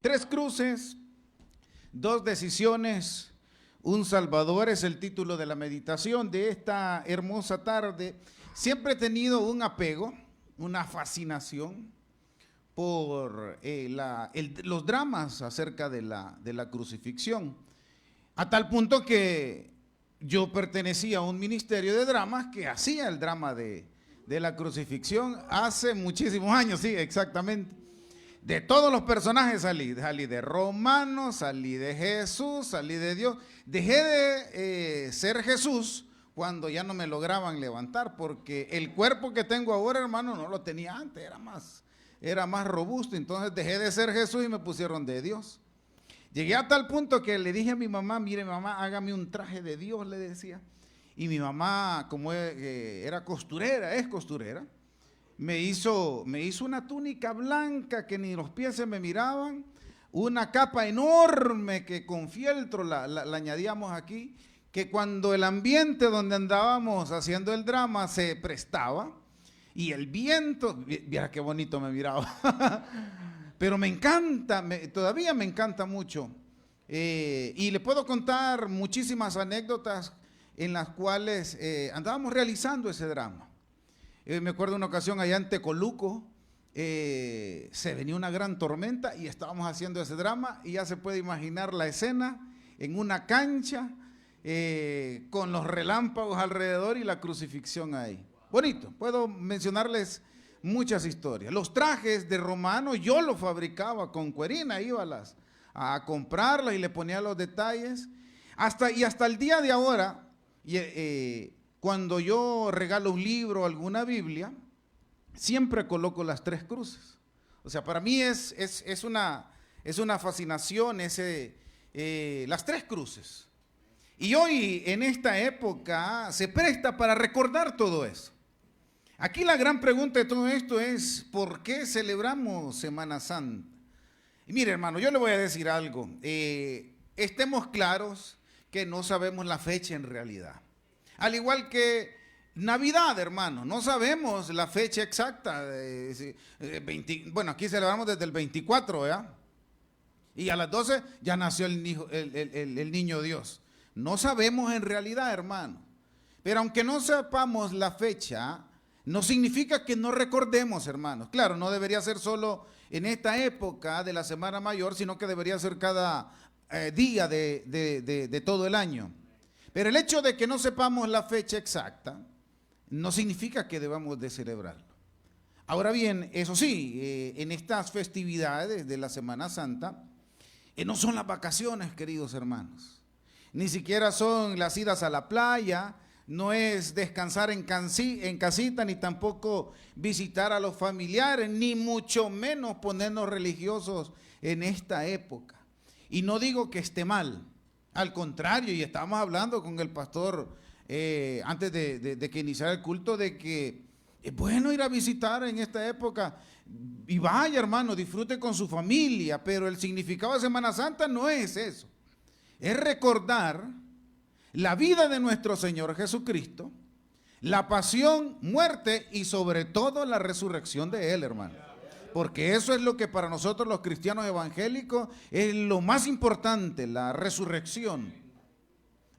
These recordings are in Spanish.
Tres cruces, dos decisiones, un Salvador es el título de la meditación de esta hermosa tarde. Siempre he tenido un apego, una fascinación por los dramas acerca de la crucifixión, a tal punto que yo pertenecía a un ministerio de dramas que hacía el drama de la crucifixión hace muchísimos años, sí, exactamente. De todos los personajes salí de Romano, salí de Jesús, salí de Dios. Dejé de ser Jesús cuando ya no me lograban levantar, porque el cuerpo que tengo ahora, hermano, no lo tenía antes, era más robusto. Entonces dejé de ser Jesús y me pusieron de Dios. Llegué a tal punto que le dije a mi mamá, mire mamá, hágame un traje de Dios, le decía. Y mi mamá, como era costurera, es costurera, me hizo una túnica blanca que ni los pies se me miraban, una capa enorme que con fieltro la añadíamos aquí, que cuando el ambiente donde andábamos haciendo el drama se prestaba, y el viento, mira qué bonito me miraba, pero me encanta, todavía me encanta mucho, y le puedo contar muchísimas anécdotas en las cuales andábamos realizando ese drama. Me acuerdo una ocasión allá en Tecoluco, se venía una gran tormenta y estábamos haciendo ese drama y ya se puede imaginar la escena en una cancha con los relámpagos alrededor y la crucifixión ahí. Bonito, puedo mencionarles muchas historias. Los trajes de Romano yo los fabricaba con cuerina, iba a comprarlas y le ponía los detalles. Hasta el día de ahora, cuando yo regalo un libro o alguna Biblia, siempre coloco las tres cruces. O sea, para mí es una fascinación las tres cruces. Y hoy, en esta época, se presta para recordar todo eso. Aquí la gran pregunta de todo esto es, ¿por qué celebramos Semana Santa? Y mire, hermano, yo le voy a decir algo. Estemos claros que no sabemos la fecha en realidad. Al igual que Navidad, hermano, no sabemos la fecha exacta. Bueno, aquí celebramos desde el 24, ¿verdad? Y a las 12 ya nació el niño Dios. No sabemos en realidad, hermano. Pero aunque no sepamos la fecha, no significa que no recordemos, hermanos. Claro, no debería ser solo en esta época de la Semana Mayor, sino que debería ser cada día de todo el año. Pero el hecho de que no sepamos la fecha exacta no significa que debamos de celebrarlo. Ahora bien, eso sí, en estas festividades de la Semana Santa, no son las vacaciones, queridos hermanos. Ni siquiera son las idas a la playa, no es descansar en casita, ni tampoco visitar a los familiares, ni mucho menos ponernos religiosos en esta época. Y no digo que esté mal. Al contrario, y estábamos hablando con el pastor antes de que iniciara el culto, de que es bueno ir a visitar en esta época. Y vaya, hermano, disfrute con su familia, pero el significado de Semana Santa no es eso. Es recordar la vida de nuestro Señor Jesucristo, la pasión, muerte y sobre todo la resurrección de Él, hermano. Porque eso es lo que para nosotros los cristianos evangélicos es lo más importante, la resurrección.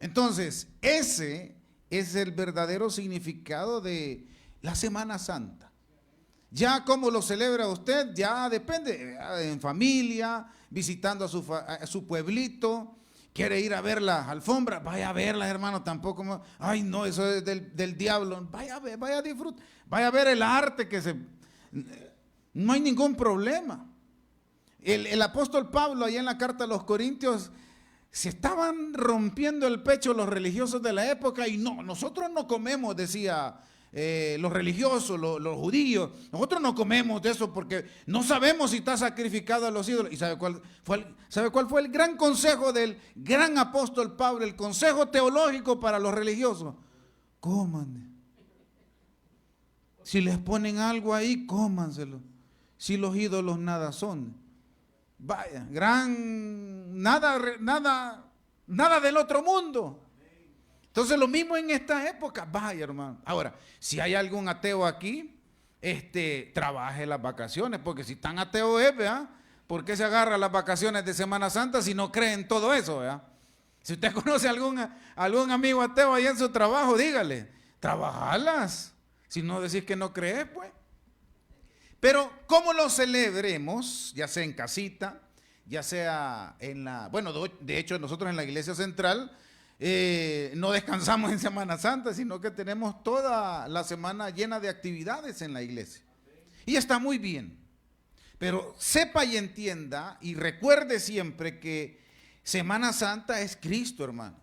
Entonces, ese es el verdadero significado de la Semana Santa. Ya cómo lo celebra usted, ya depende, en familia, visitando a su pueblito, quiere ir a ver las alfombras, vaya a verlas, hermano, tampoco, ay no, eso es del diablo, vaya a ver, vaya a disfrutar, vaya a ver el arte no hay ningún problema. El apóstol Pablo, allá en la carta a los Corintios, se estaban rompiendo el pecho los religiosos de la época y no, nosotros no comemos, decía los religiosos, los judíos, nosotros no comemos de eso porque no sabemos si está sacrificado a los ídolos. ¿Y sabe cuál fue el gran consejo del gran apóstol Pablo, el consejo teológico para los religiosos? Coman. Si les ponen algo ahí, cómanselo. Si los ídolos nada son. Vaya, nada del otro mundo. Entonces lo mismo en esta época, vaya hermano. Ahora, si hay algún ateo aquí, trabaje las vacaciones, porque si tan ateo es, ¿verdad? ¿por qué se agarra las vacaciones de Semana Santa si no cree en todo eso, ¿verdad? Si usted conoce a algún amigo ateo ahí en su trabajo, dígale, trabajalas. Si no decís que no crees, pues. Pero ¿cómo lo celebremos? Ya sea en casita, ya sea en la... Bueno, de hecho nosotros en la Iglesia Central no descansamos en Semana Santa, sino que tenemos toda la semana llena de actividades en la iglesia. Y está muy bien. Pero sepa y entienda y recuerde siempre que Semana Santa es Cristo, hermanos.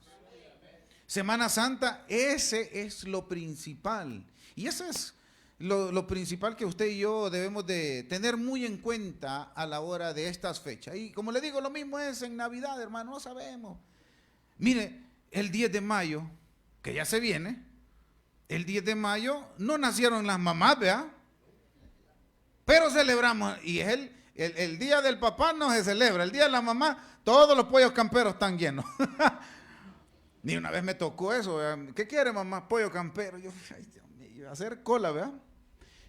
Semana Santa, ese es lo principal. Y ese es lo principal que usted y yo debemos de tener muy en cuenta a la hora de estas fechas. Y como le digo, lo mismo es en Navidad, hermano, no sabemos. Mire, el 10 de mayo, que ya se viene, el 10 de mayo no nacieron las mamás, ¿verdad? Pero celebramos, y es el día del papá no se celebra, el día de la mamá, todos los pollos camperos están llenos. Ni una vez me tocó eso, ¿verdad? ¿Qué quiere mamá? Pollo campero. Yo, ay, Dios mío, hacer cola, ¿verdad?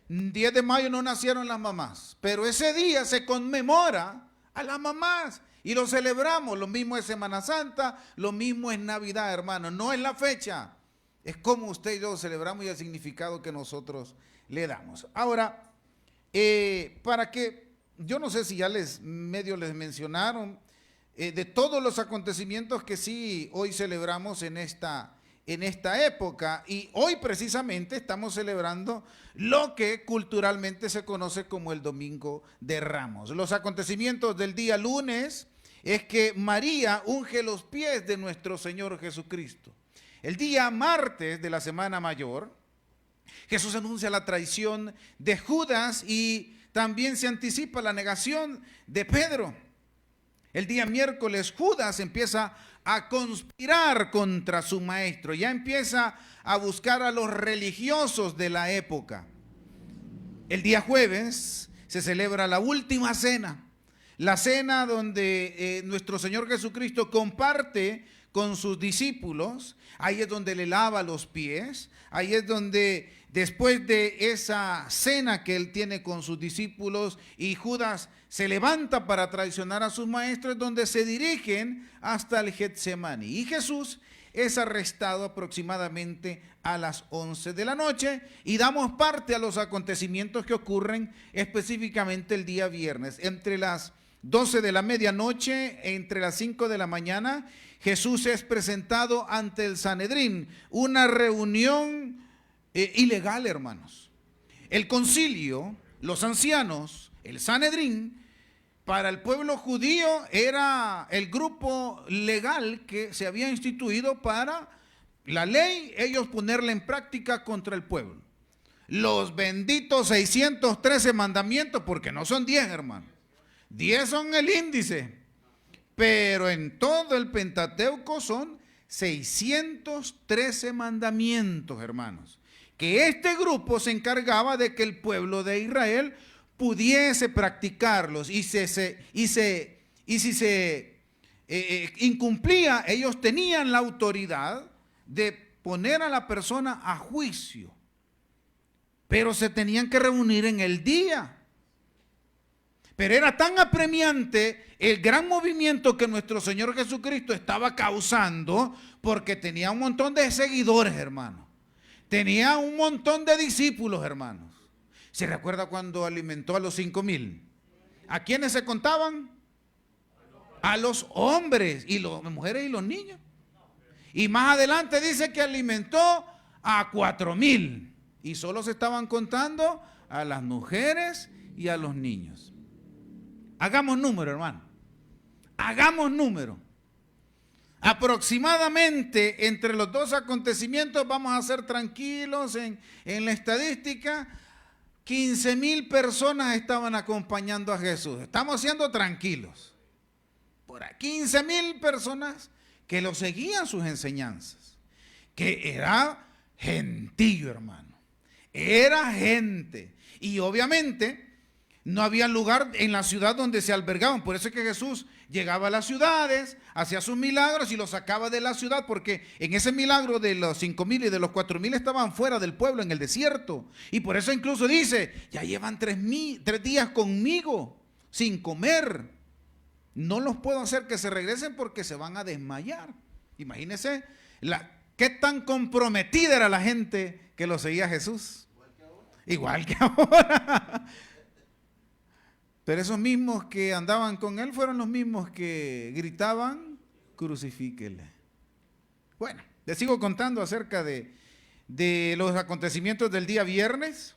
10 de mayo no nacieron las mamás, pero ese día se conmemora a las mamás. Y lo celebramos, lo mismo es Semana Santa, lo mismo es Navidad, hermano. No es la fecha, es como usted y yo celebramos y el significado que nosotros le damos. Ahora, para que, yo no sé si ya medio les mencionaron, de todos los acontecimientos que sí hoy celebramos en esta época, y hoy precisamente estamos celebrando lo que culturalmente se conoce como el Domingo de Ramos. Los acontecimientos del día lunes es que María unge los pies de nuestro Señor Jesucristo. El día martes de la Semana Mayor, Jesús anuncia la traición de Judas y también se anticipa la negación de Pedro. El día miércoles Judas empieza a conspirar contra su maestro, ya empieza a buscar a los religiosos de la época. El día jueves se celebra la última cena, la cena donde nuestro Señor Jesucristo comparte con sus discípulos. Ahí es donde le lava los pies, ahí es donde después de esa cena que él tiene con sus discípulos y Judas se levanta para traicionar a sus maestros, donde se dirigen hasta el Getsemaní. Y Jesús es arrestado aproximadamente a las 11 de la noche y damos parte a los acontecimientos que ocurren específicamente el día viernes. Entre las 12 de la medianoche, entre las 5 de la mañana, Jesús es presentado ante el Sanedrín, una reunión ilegal, hermanos. El concilio, los ancianos, el Sanedrín, para el pueblo judío era el grupo legal que se había instituido para la ley, ellos ponerla en práctica contra el pueblo. Los benditos 613 mandamientos, porque no son 10, hermano. 10 son el índice, pero en todo el Pentateuco son 613 mandamientos, hermanos. Que este grupo se encargaba de que el pueblo de Israel pudiese practicarlos y si se incumplía, ellos tenían la autoridad de poner a la persona a juicio, pero se tenían que reunir en el día. Pero era tan apremiante el gran movimiento que nuestro Señor Jesucristo estaba causando, porque tenía un montón de seguidores, hermanos. Tenía un montón de discípulos, hermanos. ¿Se recuerda cuando alimentó a los 5,000? ¿A quiénes se contaban? A los hombres, y las mujeres y los niños. Y más adelante dice que alimentó a 4,000. Y solo se estaban contando a las mujeres y a los niños. Hagamos número, hermano. Hagamos número. Aproximadamente entre los dos acontecimientos, vamos a ser tranquilos en la estadística, 15,000 personas estaban acompañando a Jesús. Estamos siendo tranquilos. Por ahí, 15,000 personas que lo seguían sus enseñanzas. Que era gentío, hermano. Era gente. Y obviamente no había lugar en la ciudad donde se albergaban. Por eso es que Jesús llegaba a las ciudades, hacía sus milagros y los sacaba de la ciudad, porque en ese milagro de los 5,000 y de los 4,000 estaban fuera del pueblo, en el desierto. Y por eso incluso dice, ya llevan 3 días conmigo. O sin comer. No los puedo hacer que se regresen porque se van a desmayar. Imagínense qué tan comprometida era la gente que lo seguía a Jesús. Igual que ahora. Pero esos mismos que andaban con él fueron los mismos que gritaban, crucifíquele. Bueno, les sigo contando acerca de los acontecimientos del día viernes.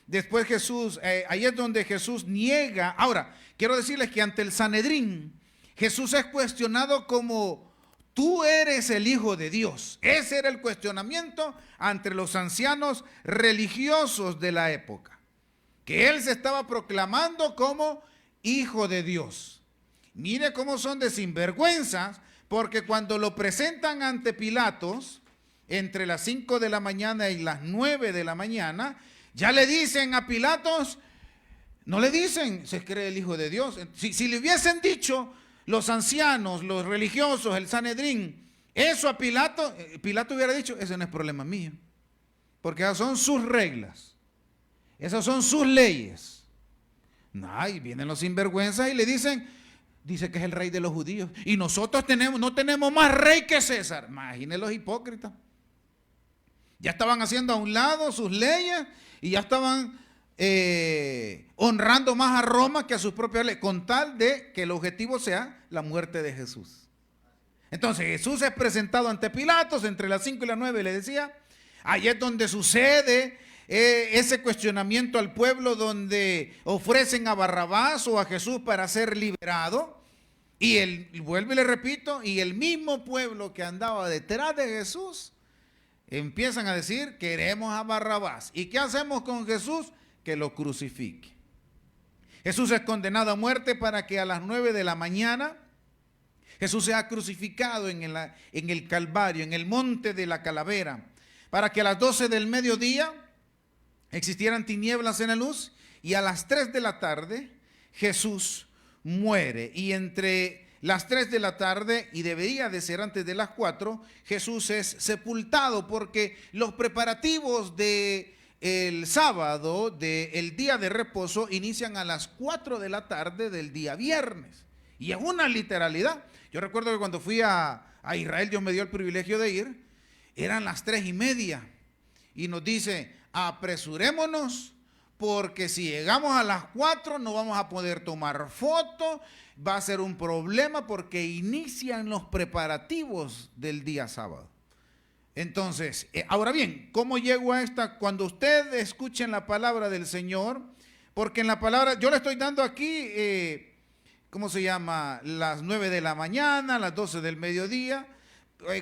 Después Jesús, ahí es donde Jesús niega. Ahora, quiero decirles que ante el Sanedrín, Jesús es cuestionado como: tú eres el Hijo de Dios. Ese era el cuestionamiento ante los ancianos religiosos de la época. Que él se estaba proclamando como Hijo de Dios. Mire cómo son de sinvergüenzas, porque cuando lo presentan ante Pilatos, entre las 5 de la mañana y las 9 de la mañana, ya le dicen a Pilatos, no le dicen, se cree el Hijo de Dios. Si le hubiesen dicho los ancianos, los religiosos, el Sanedrín, eso a Pilato, Pilato hubiera dicho, ese no es problema mío, porque esas son sus reglas, esas son sus leyes. Y vienen los sinvergüenzas y le dicen, dice que es el rey de los judíos, y nosotros no tenemos más rey que César. Imagínense los hipócritas. Ya estaban haciendo a un lado sus leyes y ya estaban honrando más a Roma que a sus propias leyes, con tal de que el objetivo sea la muerte de Jesús. Entonces Jesús es presentado ante Pilatos entre las 5 y las 9, le decía. Ahí es donde sucede ese cuestionamiento al pueblo, donde ofrecen a Barrabás o a Jesús para ser liberado. Y vuelvo y le repito, y el mismo pueblo que andaba detrás de Jesús empiezan a decir, queremos a Barrabás. ¿Y qué hacemos con Jesús? Que lo crucifique. Jesús es condenado a muerte para que a las 9 de la mañana Jesús sea crucificado en el Calvario, en el monte de la calavera, para que a las 12 del mediodía existieran tinieblas en la luz, y a las 3 de la tarde Jesús muere. Y entre las 3 de la tarde, y debería de ser antes de las 4, Jesús es sepultado, porque los preparativos del sábado, del día de reposo, inician a las 4 de la tarde del día viernes. Y es una literalidad. Yo recuerdo que cuando fui a Israel, Dios me dio el privilegio de ir, eran las 3:30, y nos dice, apresurémonos, porque si llegamos a las 4 no vamos a poder tomar fotos, va a ser un problema, porque inician los preparativos del día sábado. Entonces, ahora bien, ¿cómo llego a esta? Cuando usted escuchen la palabra del Señor, porque en la palabra, yo le estoy dando aquí, ¿cómo se llama? Las 9 de la mañana, las 12 del mediodía.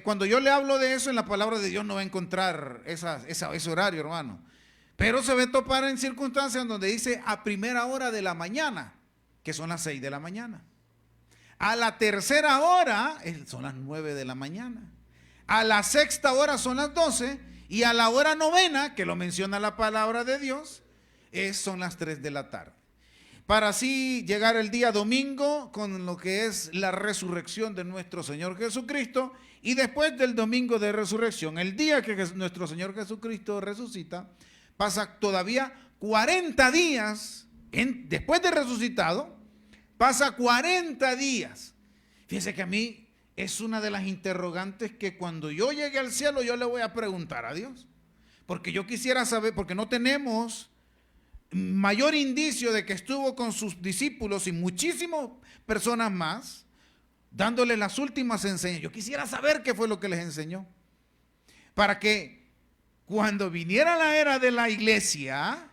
Cuando yo le hablo de eso, en la palabra de Dios no va a encontrar ese horario, hermano. Pero se va a topar en circunstancias donde dice a primera hora de la mañana, que son las 6 de la mañana. A la tercera hora son las 9 de la mañana. A la sexta hora son las 12. Y a la hora novena, que lo menciona la palabra de Dios, son las 3 de la tarde. Para así llegar el día domingo con lo que es la resurrección de nuestro Señor Jesucristo. Y después del domingo de resurrección, el día que nuestro Señor Jesucristo resucita, pasa todavía 40 días, después de resucitado, pasa 40 días. Fíjense que a mí es una de las interrogantes que cuando yo llegue al cielo yo le voy a preguntar a Dios. Porque yo quisiera saber, porque no tenemos mayor indicio de que estuvo con sus discípulos y muchísimas personas más, dándole las últimas enseñanzas. Yo quisiera saber qué fue lo que les enseñó, para que cuando viniera la era de la iglesia,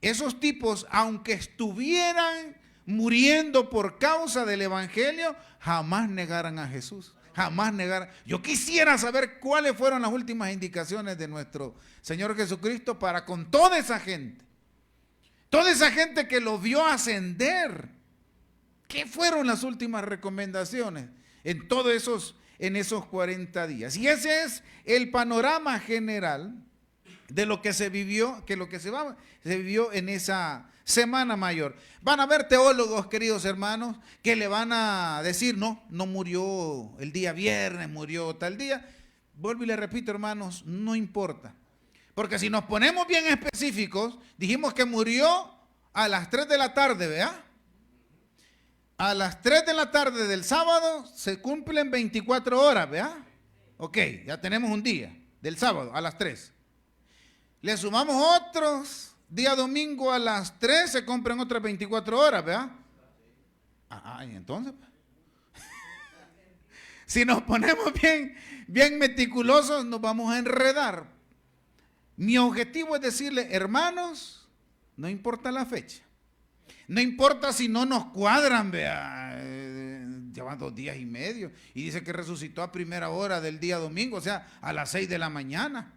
esos tipos, aunque estuvieran muriendo por causa del evangelio, jamás negaran a Jesús, jamás negaran. Yo quisiera saber cuáles fueron las últimas indicaciones de nuestro Señor Jesucristo para con toda esa gente que lo vio ascender. ¿Qué fueron las últimas recomendaciones en esos 40 días? Y ese es el panorama general de lo que se vivió, se vivió en esa Semana Mayor. Van a haber teólogos, queridos hermanos, que le van a decir, no murió el día viernes, murió tal día. Vuelvo y le repito, hermanos, no importa. Porque si nos ponemos bien específicos, dijimos que murió a las 3 de la tarde, ¿verdad? A las 3 de la tarde del sábado se cumplen 24 horas, ¿verdad? Ok, ya tenemos un día del sábado a las 3. Le sumamos otros, día domingo a las 3 se cumplen otras 24 horas, ¿verdad? Y entonces, si nos ponemos bien meticulosos, nos vamos a enredar. Mi objetivo es decirle, hermanos, no importa la fecha. No importa si no nos cuadran, vea, llevan 2 días y medio. Y dice que resucitó a primera hora del día domingo, o sea, a las 6 de la mañana.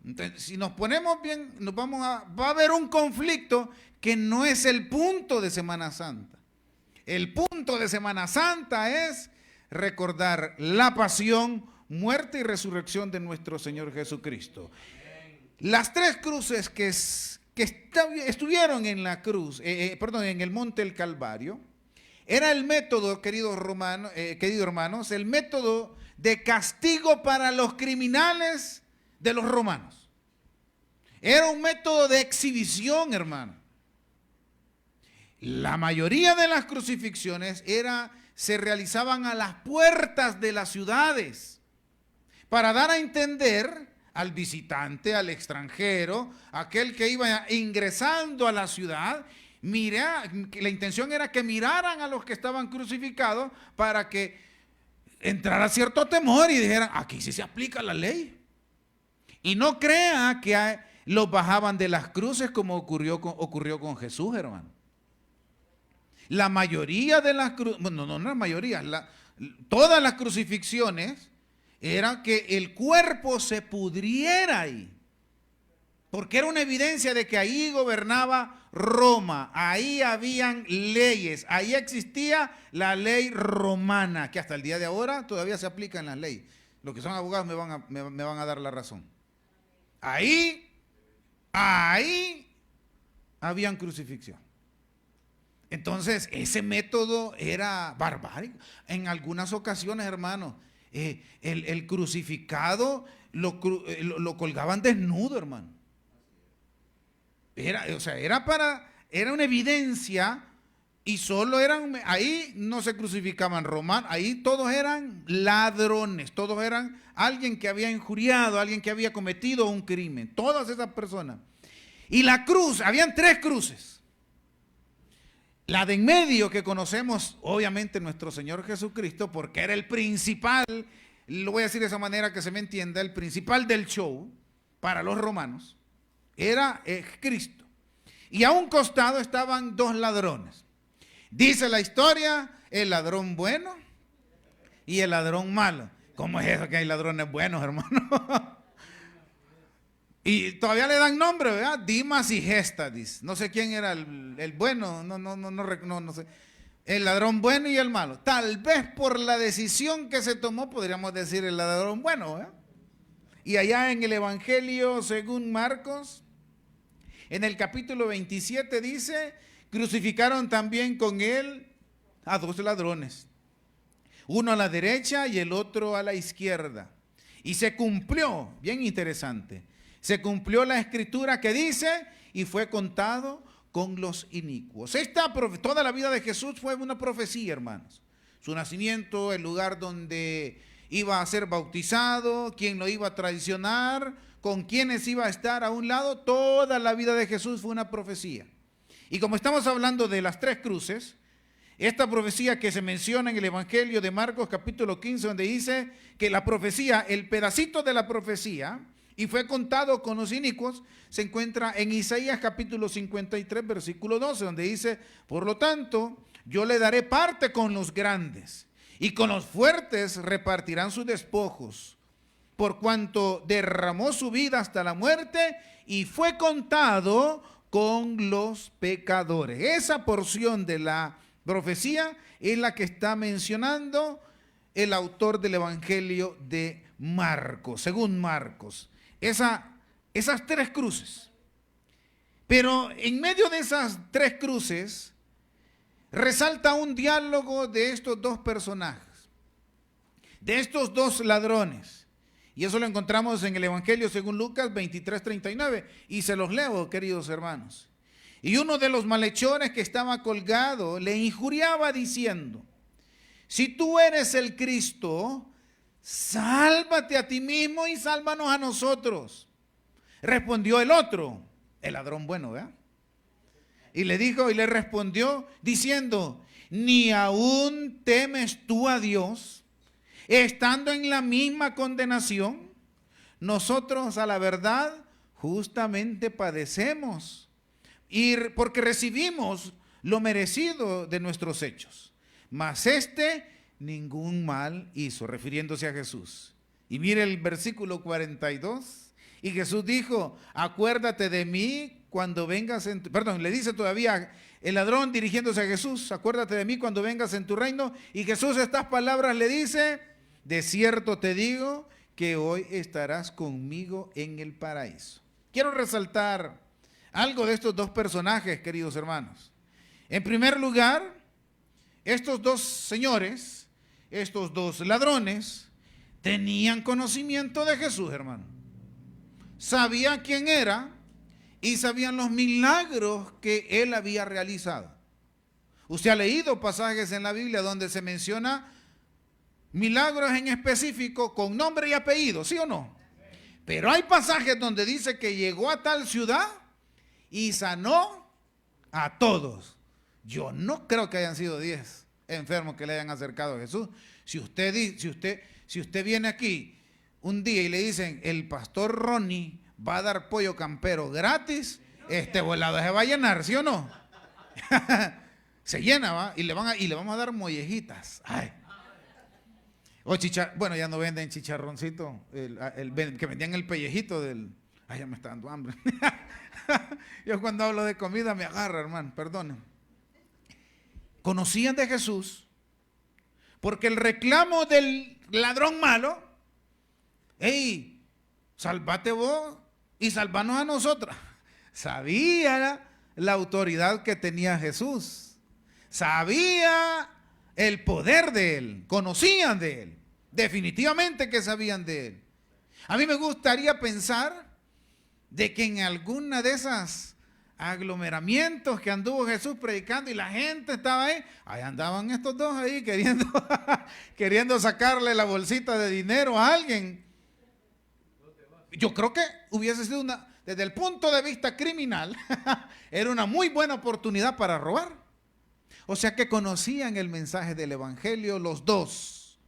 Entonces, si nos ponemos bien, va a haber un conflicto que no es el punto de Semana Santa. El punto de Semana Santa es recordar la pasión, muerte y resurrección de nuestro Señor Jesucristo. Las 3 cruces que estuvieron en la cruz, en el monte del Calvario, era el método, queridos hermanos, el método de castigo para los criminales de los romanos. Era un método de exhibición, hermano. La mayoría de las crucifixiones se realizaban a las puertas de las ciudades para dar a entender al visitante, al extranjero, aquel que iba ingresando a la ciudad, la intención era que miraran a los que estaban crucificados para que entrara cierto temor y dijeran, aquí sí se aplica la ley. Y no crea que los bajaban de las cruces como ocurrió con Jesús, hermano. La mayoría de las cruces, no la mayoría, todas las crucifixiones era que el cuerpo se pudriera ahí, porque era una evidencia de que ahí gobernaba Roma, ahí habían leyes, ahí existía la ley romana, que hasta el día de ahora todavía se aplica en las leyes. Los que son abogados me van a dar la razón. Ahí habían crucifixión. Entonces, ese método era barbárico. En algunas ocasiones, hermanos, el crucificado lo colgaban desnudo, hermano. Era una evidencia, y ahí no se crucificaban romanos, ahí todos eran ladrones, todos eran alguien que había injuriado, alguien que había cometido un crimen, todas esas personas. Y la cruz, habían 3 cruces. La de en medio que conocemos, obviamente, nuestro Señor Jesucristo, porque era el principal, lo voy a decir de esa manera que se me entienda, el principal del show para los romanos, era Cristo. Y a un costado estaban 2 ladrones. Dice la historia, el ladrón bueno y el ladrón malo. ¿Cómo es eso que hay ladrones buenos, hermano? Y todavía le dan nombre, ¿verdad? Dimas y Gestadis. No sé quién era el bueno, no sé. El ladrón bueno y el malo. Tal vez por la decisión que se tomó, podríamos decir el ladrón bueno, ¿verdad? Y allá en el Evangelio según Marcos, en el capítulo 27 dice, crucificaron también con él a 2 ladrones. Uno a la derecha y el otro a la izquierda. Y se cumplió, bien interesante, se cumplió la escritura que dice, y fue contado con los inicuos. Toda la vida de Jesús fue una profecía, hermanos. Su nacimiento, el lugar donde iba a ser bautizado, quién lo iba a traicionar, con quiénes iba a estar a un lado, toda la vida de Jesús fue una profecía. Y como estamos hablando de las 3 cruces, esta profecía que se menciona en el Evangelio de Marcos capítulo 15, donde dice que la profecía, el pedacito de la profecía, y fue contado con los inicuos, se encuentra en Isaías capítulo 53, versículo 12, donde dice, por lo tanto, yo le daré parte con los grandes, y con los fuertes repartirán sus despojos, por cuanto derramó su vida hasta la muerte, y fue contado con los pecadores. Esa porción de la profecía es la que está mencionando el autor del Evangelio de Marcos, según Marcos. Esas 3 cruces. Pero en medio de esas 3 cruces resalta un diálogo de estos 2 personajes, de estos 2 ladrones. Y eso lo encontramos en el Evangelio según Lucas 23:39. Y se los leo, queridos hermanos. Y uno de los malhechores que estaba colgado le injuriaba diciendo: si tú eres el Cristo, sálvate a ti mismo y sálvanos a nosotros. Respondió el otro, el ladrón bueno, ¿verdad? Y le dijo, y le respondió diciendo: ¿ni aún temes tú a Dios, estando en la misma condenación? Nosotros, a la verdad, justamente padecemos, y porque recibimos lo merecido de nuestros hechos. Mas este ningún mal hizo, refiriéndose a Jesús. Y mire el versículo 42. Y Jesús dijo: acuérdate de mí cuando vengas en tu... Perdón, le dice todavía el ladrón dirigiéndose a Jesús: acuérdate de mí cuando vengas en tu reino. Y Jesús estas palabras le dice: de cierto te digo que hoy estarás conmigo en el paraíso. Quiero resaltar algo de estos dos personajes, queridos hermanos. En primer lugar, estos dos señores, estos dos ladrones, tenían conocimiento de Jesús, hermano. Sabían quién era y sabían los milagros que él había realizado. Usted ha leído pasajes en la Biblia donde se menciona milagros en específico con nombre y apellido, ¿sí o no? Pero hay pasajes donde dice que llegó a tal ciudad y sanó a todos. Yo no creo que hayan sido 10 enfermos que le hayan acercado a Jesús. Si usted viene aquí un día y le dicen: el pastor Ronnie va a dar pollo campero gratis, este volado se va a llenar, ¿sí o no? Se llena, ¿va? Y le vamos a dar mollejitas. Ay. O bueno, ya no venden chicharroncito, que vendían el pellejito del... Ay, ya me está dando hambre. Yo cuando hablo de comida me agarra, hermano, perdónenme. Conocían de Jesús porque el reclamo del ladrón malo: hey, sálvate vos y salvanos a nosotros. Sabía la autoridad que tenía Jesús, sabía el poder de él, conocían de él, definitivamente que sabían de él. A mí me gustaría pensar de que en alguna de esas aglomeramientos que anduvo Jesús predicando y la gente estaba ahí andaban estos dos ahí queriendo sacarle la bolsita de dinero a alguien. Yo creo que hubiese sido desde el punto de vista criminal, era una muy buena oportunidad para robar. O sea que conocían el mensaje del evangelio los dos.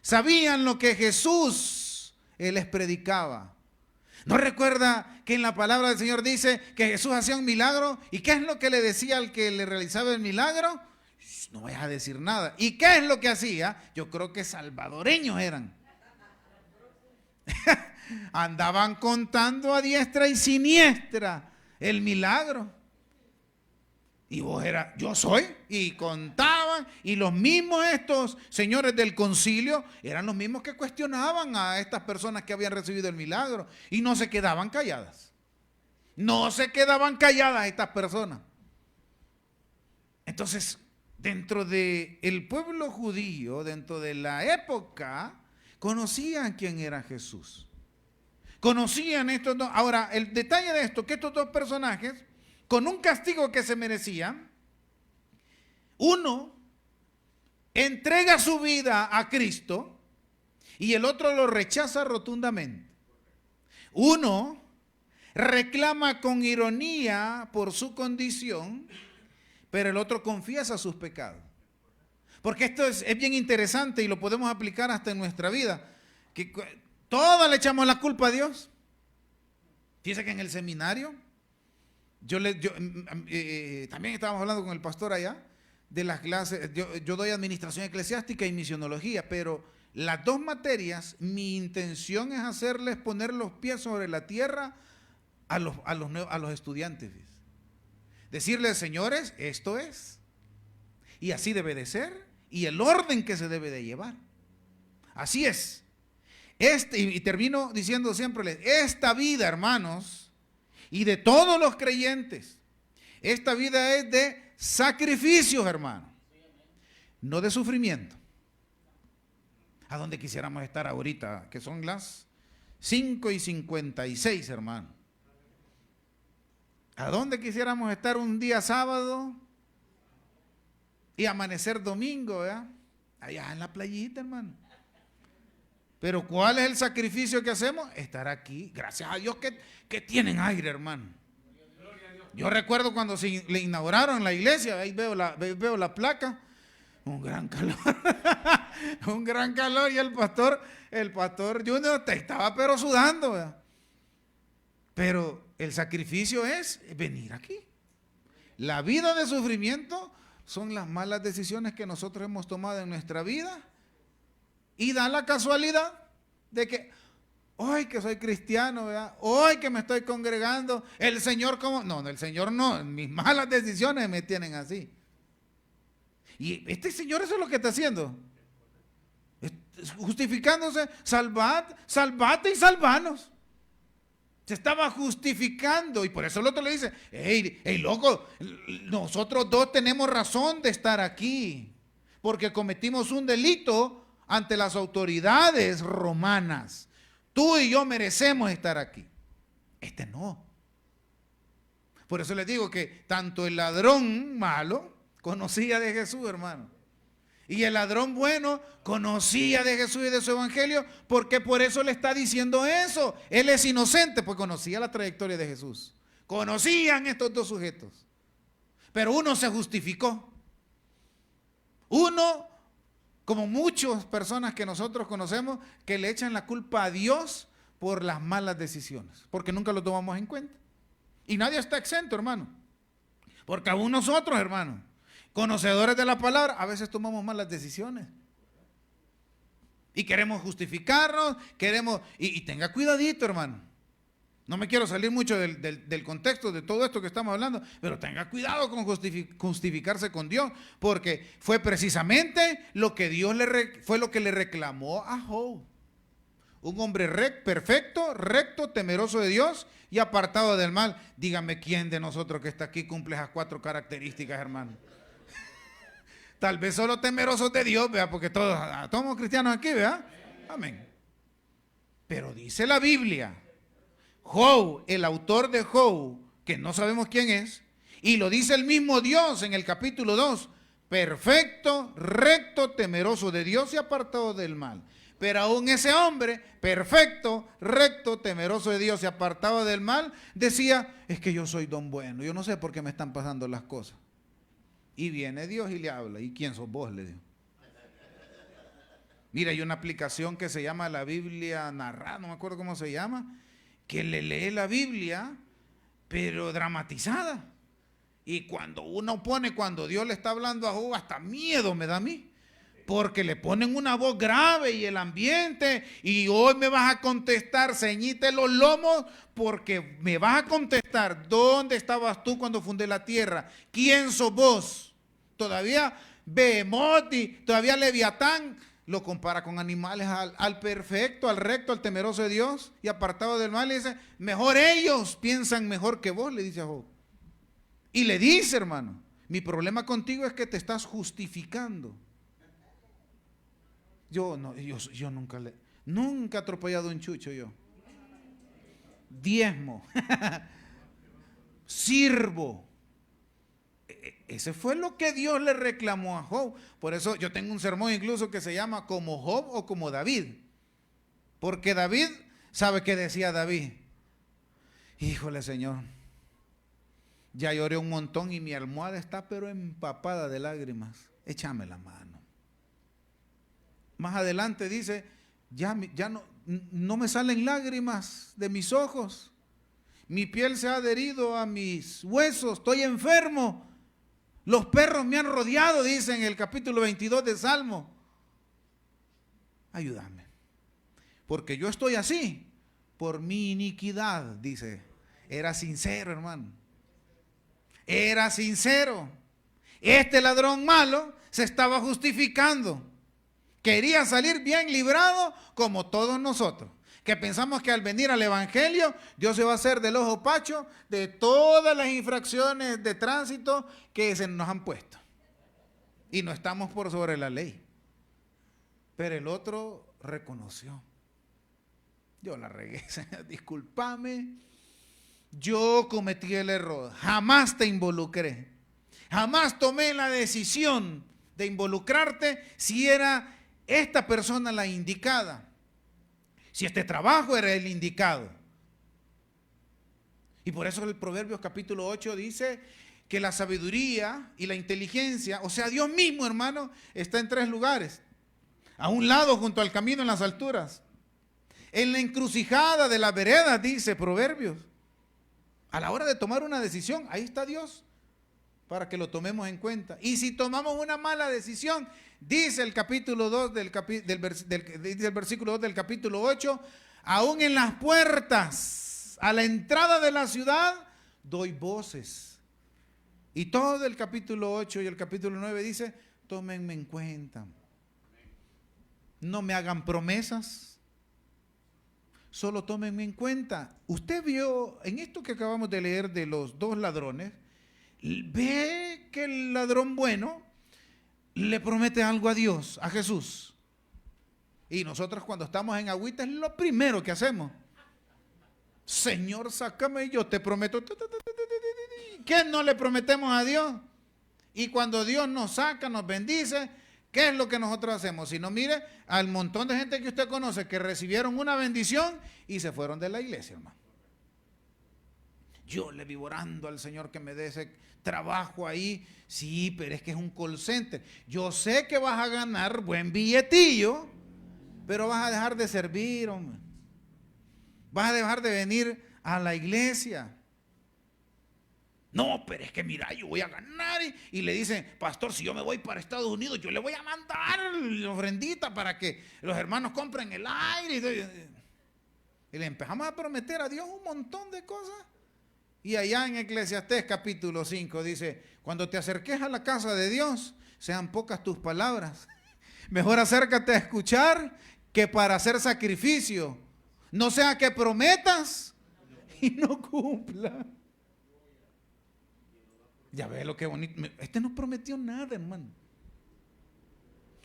Sabían lo que Jesús les predicaba. ¿No recuerda que en la palabra del Señor dice que Jesús hacía un milagro? ¿Y qué es lo que le decía al que le realizaba el milagro? No vayas a decir nada. ¿Y qué es lo que hacía? Yo creo que salvadoreños eran. Andaban contando a diestra y siniestra el milagro. Y vos era, yo soy, y contaban, y los mismos estos señores del concilio eran los mismos que cuestionaban a estas personas que habían recibido el milagro, y no se quedaban calladas. No se quedaban calladas estas personas. Entonces, dentro del pueblo judío, dentro de la época, conocían quién era Jesús. Conocían estos dos. Ahora, el detalle de esto, que estos dos personajes, con un castigo que se merecían, uno entrega su vida a Cristo y el otro lo rechaza rotundamente. Uno reclama con ironía por su condición, pero el otro confiesa sus pecados. Porque esto es bien interesante y lo podemos aplicar hasta en nuestra vida, que todos le echamos la culpa a Dios. Fíjese que en el seminario, también estábamos hablando con el pastor allá de las clases. Yo doy administración eclesiástica y misionología, pero las dos materias, mi intención es hacerles poner los pies sobre la tierra a los estudiantes. Decirles: señores, esto es, y así debe de ser, y el orden que se debe de llevar. Así es. Y termino diciendo siempre: esta vida, hermanos, y de todos los creyentes, esta vida es de sacrificios, hermano, no de sufrimiento. A donde quisiéramos estar ahorita, que son las 5:56, hermano. ¿A dónde quisiéramos estar un día sábado y amanecer domingo, ¿verdad? Allá en la playita, hermano. Pero ¿cuál es el sacrificio que hacemos? Estar aquí. Gracias a Dios que tienen aire, hermano. Yo recuerdo cuando le inauguraron la iglesia, ahí veo la placa, un gran calor, un gran calor, y el pastor Junior estaba pero sudando, ¿verdad? Pero el sacrificio es venir aquí. La vida de sufrimiento son las malas decisiones que nosotros hemos tomado en nuestra vida, y da la casualidad de que hoy que soy cristiano, ¿verdad? Hoy que me estoy congregando, el Señor el Señor no, mis malas decisiones me tienen así. Y este Señor eso es lo que está haciendo, justificándose. Salvate y salvanos. Se estaba justificando, y por eso el otro le dice, hey, loco, nosotros dos tenemos razón de estar aquí, porque cometimos un delito ante las autoridades romanas. Tú y yo merecemos estar aquí. Este no. Por eso les digo que tanto el ladrón malo conocía de Jesús, hermano, y el ladrón bueno conocía de Jesús y de su evangelio, porque por eso le está diciendo eso. Él es inocente, pues conocía la trayectoria de Jesús. Conocían estos dos sujetos. Pero uno se justificó. Uno, como muchas personas que nosotros conocemos, que le echan la culpa a Dios por las malas decisiones, porque nunca lo tomamos en cuenta. Y nadie está exento, hermano. Porque aún nosotros, hermano, conocedores de la palabra, a veces tomamos malas decisiones. Y queremos justificarnos, y tenga cuidadito, hermano. No me quiero salir mucho del contexto de todo esto que estamos hablando, pero tenga cuidado con justificarse con Dios, porque fue precisamente lo que fue lo que le reclamó a Job. Un hombre perfecto, recto, temeroso de Dios y apartado del mal. Dígame quién de nosotros que está aquí cumple esas 4 características, hermano. Tal vez solo temerosos de Dios, ¿verdad? Porque todos somos cristianos aquí, ¿verdad? Amén. Pero dice la Biblia, Job, el autor de Job, que no sabemos quién es, y lo dice el mismo Dios en el capítulo 2, perfecto, recto, temeroso de Dios y apartado del mal. Pero aún ese hombre, perfecto, recto, temeroso de Dios y apartado del mal, decía, es que yo soy don bueno, yo no sé por qué me están pasando las cosas. Y viene Dios y le habla, ¿y quién sos vos?, le dijo. Mira, hay una aplicación que se llama la Biblia narrada, no me acuerdo cómo se llama, que le lee la Biblia, pero dramatizada. Y cuando Dios le está hablando a Job, hasta miedo me da a mí. Porque le ponen una voz grave y el ambiente, y hoy me vas a contestar, ceñite los lomos, porque me vas a contestar, ¿dónde estabas tú cuando fundé la tierra? ¿Quién sos vos? Todavía Behemoth, todavía Leviatán lo compara con animales, al perfecto, al recto, al temeroso de Dios y apartado del mal, le dice, mejor ellos piensan mejor que vos, le dice a Job. Y le dice, hermano, mi problema contigo es que te estás justificando. Yo nunca he atropellado un chucho yo. Diezmo. Sirvo. Ese fue lo que Dios le reclamó a Job. Por eso yo tengo un sermón incluso que se llama como Job o como David. Porque David, ¿sabe qué decía David? Híjole, Señor, ya lloré un montón y mi almohada está pero empapada de lágrimas. Échame la mano. Más adelante dice, ya no me salen lágrimas de mis ojos. Mi piel se ha adherido a mis huesos, estoy enfermo. Los perros me han rodeado, dice en el capítulo 22 de Salmo. Ayúdame, porque yo estoy así por mi iniquidad, dice. Era sincero, hermano. Era sincero. Este ladrón malo se estaba justificando. Quería salir bien librado como todos nosotros, que pensamos que al venir al evangelio Dios se va a hacer del ojo pacho de todas las infracciones de tránsito que se nos han puesto. Y no estamos por sobre la ley. Pero el otro reconoció. Yo la regué, Señor, discúlpame. yo cometí el error, jamás te involucré, jamás tomé la decisión de involucrarte si era esta persona la indicada, si este trabajo era el indicado. Y por eso el Proverbios capítulo 8 dice que la sabiduría y la inteligencia, o sea, Dios mismo, hermano, está en 3 lugares. A un lado, junto al camino en las alturas. En la encrucijada de las veredas, dice Proverbios. A la hora de tomar una decisión, ahí está Dios, para que lo tomemos en cuenta. Y si tomamos una mala decisión, dice el capítulo 2 dice el versículo 2 del capítulo 8, aún en las puertas, a la entrada de la ciudad, doy voces. Y todo el capítulo 8 y el capítulo 9 dice, tómenme en cuenta. No me hagan promesas, solo tómenme en cuenta. Usted vio en esto que acabamos de leer de los 2 ladrones, ve que el ladrón bueno le promete algo a Dios, a Jesús. Y nosotros cuando estamos en agüita es lo primero que hacemos. Señor, sácame y yo te prometo. ¿Qué no le prometemos a Dios? Y cuando Dios nos saca, nos bendice, ¿qué es lo que nosotros hacemos? Si no, mire al montón de gente que usted conoce que recibieron una bendición y se fueron de la iglesia, hermano. Yo le vivo orando al Señor que me dé ese trabajo ahí. Sí, pero es que es un call center. Yo sé que vas a ganar buen billetillo, pero vas a dejar de servir, hombre. Vas a dejar de venir a la iglesia. No, pero es que mira, yo voy a ganar. Y le dicen, pastor, si yo me voy para Estados Unidos, yo le voy a mandar la ofrendita para que los hermanos compren el aire. Y le empezamos a prometer a Dios un montón de cosas. Y allá en Eclesiastés capítulo 5 dice, cuando te acerques a la casa de Dios, sean pocas tus palabras. Mejor acércate a escuchar que para hacer sacrificio. No sea que prometas y no cumpla. Ya ve lo que bonito. Este no prometió nada, hermano.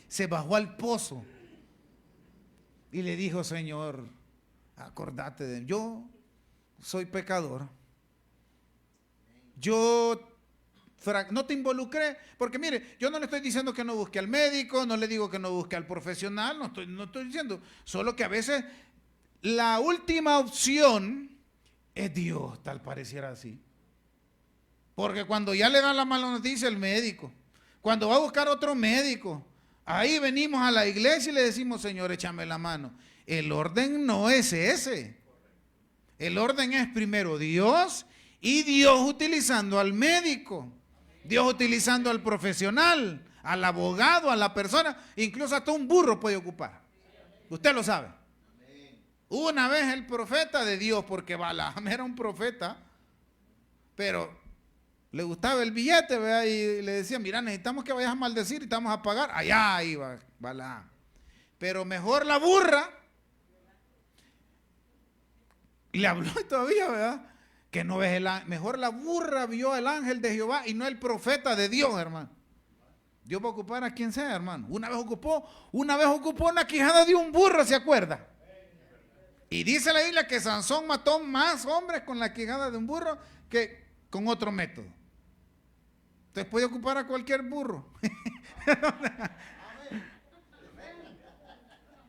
Se bajó al pozo y le dijo, Señor, acordate de mí. Yo soy pecador. Yo no te involucré, porque mire, yo no le estoy diciendo que no busque al médico, no le digo que no busque al profesional, no estoy diciendo, solo que a veces la última opción es Dios, tal pareciera así. Porque cuando ya le dan la mala noticia el médico, cuando va a buscar otro médico, ahí venimos a la iglesia y le decimos, Señor, échame la mano. El orden no es ese. El orden es primero Dios y Dios utilizando al médico, Dios utilizando al profesional, al abogado, a la persona, incluso hasta un burro puede ocupar. Usted lo sabe. Una vez el profeta de Dios, porque Balaam era un profeta, pero le gustaba el billete, ¿verdad? Y le decía, mira, necesitamos que vayas a maldecir y te vamos a pagar. Allá iba Balaam. Pero mejor la burra, y le habló todavía, ¿verdad? Que no ves el ángel. Mejor la burra vio al ángel de Jehová y no el profeta de Dios, hermano. Dios va a ocupar a quien sea, hermano. Una vez ocupó una quijada de un burro, ¿se acuerda? Y dice la Biblia que Sansón mató más hombres con la quijada de un burro que con otro método. Entonces puede ocupar a cualquier burro.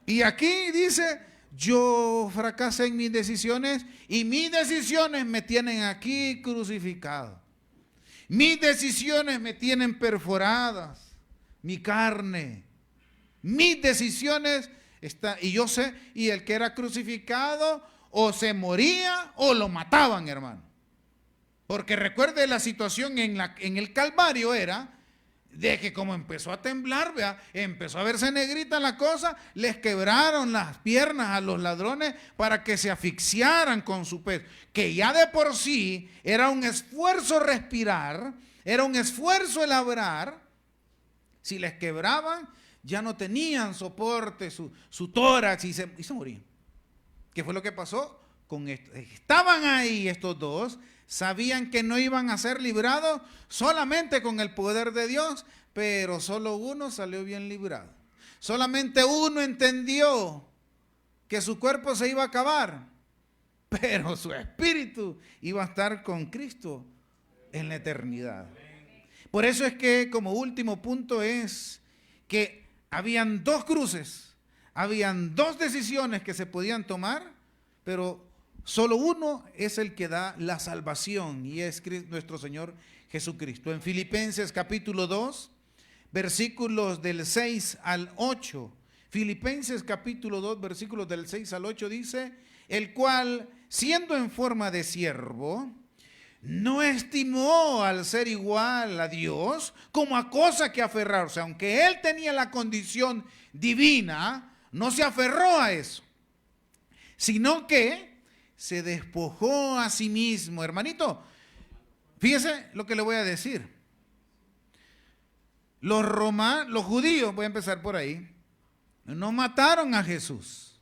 Y aquí dice, yo fracasé en mis decisiones y mis decisiones me tienen aquí crucificado. Mis decisiones me tienen perforadas, mi carne. Mis decisiones y yo sé, y el que era crucificado o se moría o lo mataban, hermano. Porque recuerde la situación en el Calvario era de que como empezó a temblar, ¿vea? Empezó a verse negrita la cosa, les quebraron las piernas a los ladrones para que se asfixiaran con su peso, que ya de por sí era un esfuerzo respirar, era un esfuerzo el hablar. Si les quebraban, ya no tenían soporte su tórax y se morían. ¿Qué fue lo que pasó con esto? Estaban ahí estos dos, sabían que no iban a ser librados solamente con el poder de Dios, pero solo uno salió bien librado. Solamente uno entendió que su cuerpo se iba a acabar pero su espíritu iba a estar con Cristo en la eternidad. Por eso es que como último punto es que habían dos cruces, habían dos decisiones que se podían tomar, pero solo uno es el que da la salvación y es nuestro Señor Jesucristo. En Filipenses capítulo 2, versículos del 6 al 8, Filipenses capítulo 2, versículos del 6 al 8 dice, el cual, siendo en forma de siervo, no estimó al ser igual a Dios como a cosa que aferrarse. Aunque él tenía la condición divina, no se aferró a eso, sino que se despojó a sí mismo. Hermanito, fíjese lo que le voy a decir. Los judíos, voy a empezar por ahí, no mataron a Jesús.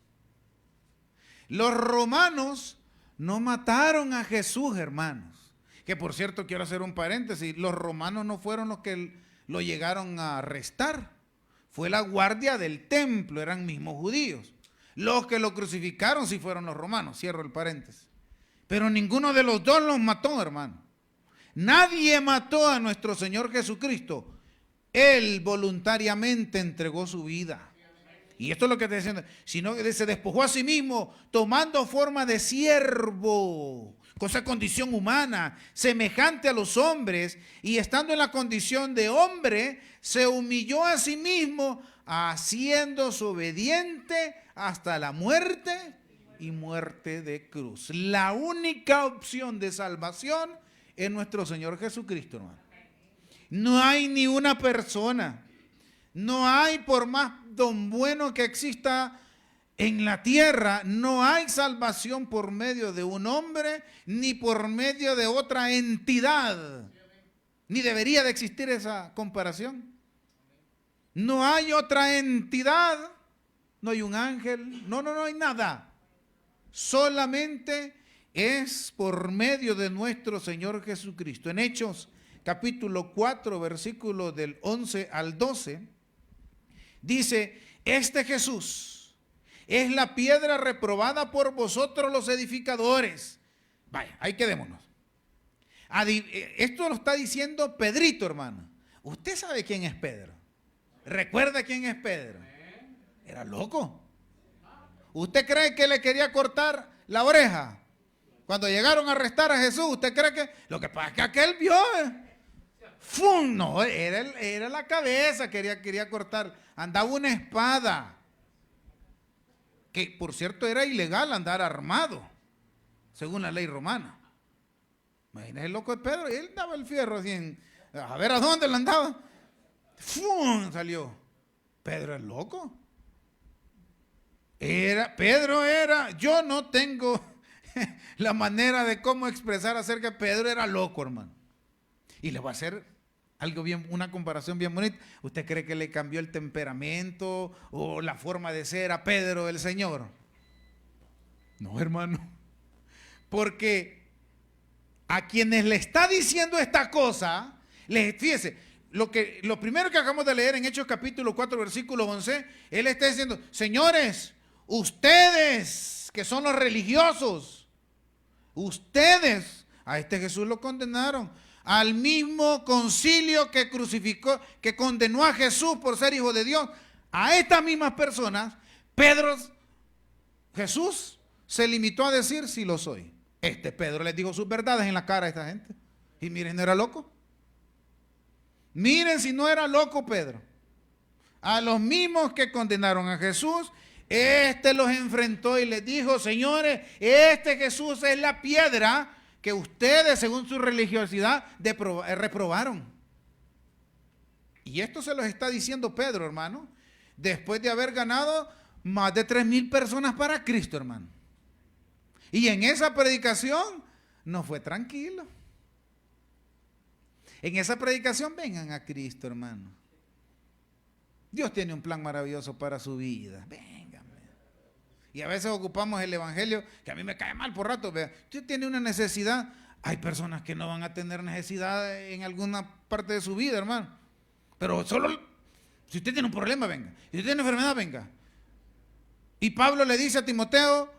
Los romanos no mataron a Jesús, hermanos. Que por cierto, quiero hacer un paréntesis, los romanos no fueron los que lo llegaron a arrestar. Fue la guardia del templo, eran mismos judíos. Los que lo crucificaron sí fueron los romanos, cierro el paréntesis. Pero ninguno de los dos los mató, hermano. Nadie mató a nuestro Señor Jesucristo. Él voluntariamente entregó su vida. Y esto es lo que está diciendo, sino que se despojó a sí mismo, tomando forma de siervo, con esa condición humana, semejante a los hombres, y estando en la condición de hombre, se humilló a sí mismo, haciéndose obediente hasta la muerte y muerte de cruz. La única opción de salvación es nuestro Señor Jesucristo, hermano. No hay ni una persona, no hay, por más don bueno que exista en la tierra, no hay salvación por medio de un hombre ni por medio de otra entidad. Ni debería de existir esa comparación. No hay otra entidad, no hay un ángel, no hay nada. Solamente es por medio de nuestro Señor Jesucristo. En Hechos capítulo 4, versículos del 11 al 12, dice, este Jesús es la piedra reprobada por vosotros los edificadores. Vaya, ahí quedémonos. Esto lo está diciendo Pedrito, hermano. ¿Usted sabe quién es Pedro? ¿Recuerda quién es Pedro? Era loco. ¿Usted cree que le quería cortar la oreja? Cuando llegaron a arrestar a Jesús, ¿usted cree que? Lo que pasa es que aquel vio, ¡fum! No, era la cabeza, quería cortar. Andaba una espada. Que por cierto era ilegal andar armado, según la ley romana. Imagínese el loco de Pedro, él daba el fierro así, a ver a dónde le andaba. ¡Fum! Salió. Pedro es loco. Pedro era, yo no tengo la manera de cómo expresar acerca de Pedro, era loco, hermano. Y le voy a hacer algo bien, una comparación bien bonita. ¿Usted cree que le cambió el temperamento o la forma de ser a Pedro el Señor? No, hermano. Porque a quienes le está diciendo esta cosa, fíjese, lo primero que acabamos de leer en Hechos capítulo 4, versículo 11, él está diciendo, señores, ustedes que son los religiosos, ustedes a este Jesús lo condenaron. Al mismo concilio que crucificó, que condenó a Jesús por ser hijo de Dios, a estas mismas personas, Jesús se limitó a decir, sí lo soy. Pedro les dijo sus verdades en la cara a esta gente. Y miren, ¿no era loco? Miren si no era loco Pedro. A los mismos que condenaron a Jesús, los enfrentó y les dijo, señores, Jesús es la piedra que ustedes, según su religiosidad, reprobaron. Y esto se los está diciendo Pedro, hermano, después de haber ganado más de 3,000 personas para Cristo, hermano. Y en esa predicación no fue tranquilo. En esa predicación vengan a Cristo, hermano. Dios tiene un plan maravilloso para su vida. Vengan. Y a veces ocupamos el evangelio, que a mí me cae mal por rato. Vea, usted tiene una necesidad. Hay personas que no van a tener necesidad en alguna parte de su vida, hermano. Pero solo, si usted tiene un problema, venga. Si usted tiene enfermedad, venga. Y Pablo le dice a Timoteo,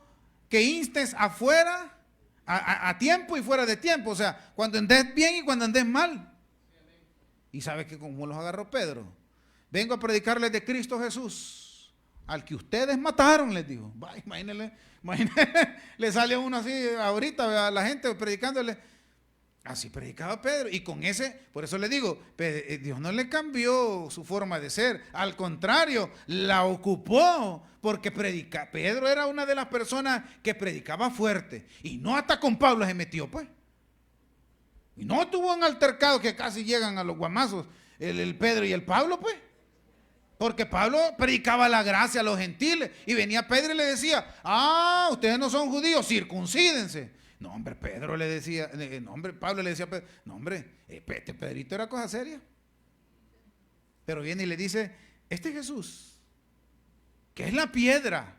que instes afuera, a tiempo y fuera de tiempo. O sea, cuando andes bien y cuando andes mal. ¿Y sabes que cómo los agarró Pedro? Vengo a predicarles de Cristo Jesús, al que ustedes mataron, les dijo. Imagínense, le sale a uno así ahorita a la gente predicándole. Así predicaba Pedro, y con ese, por eso le digo, Dios no le cambió su forma de ser, al contrario, la ocupó, porque Pedro era una de las personas que predicaba fuerte, y no hasta con Pablo se metió, pues. Y no tuvo un altercado que casi llegan a los guamazos, el Pedro y el Pablo, pues. Porque Pablo predicaba la gracia a los gentiles, y venía Pedro y le decía, ustedes no son judíos, circuncídense. No, hombre, Pedro le decía, no, hombre, Pablo le decía a Pedro, no, hombre, este Pedrito era cosa seria. Pero viene y le dice, este Jesús, que es la piedra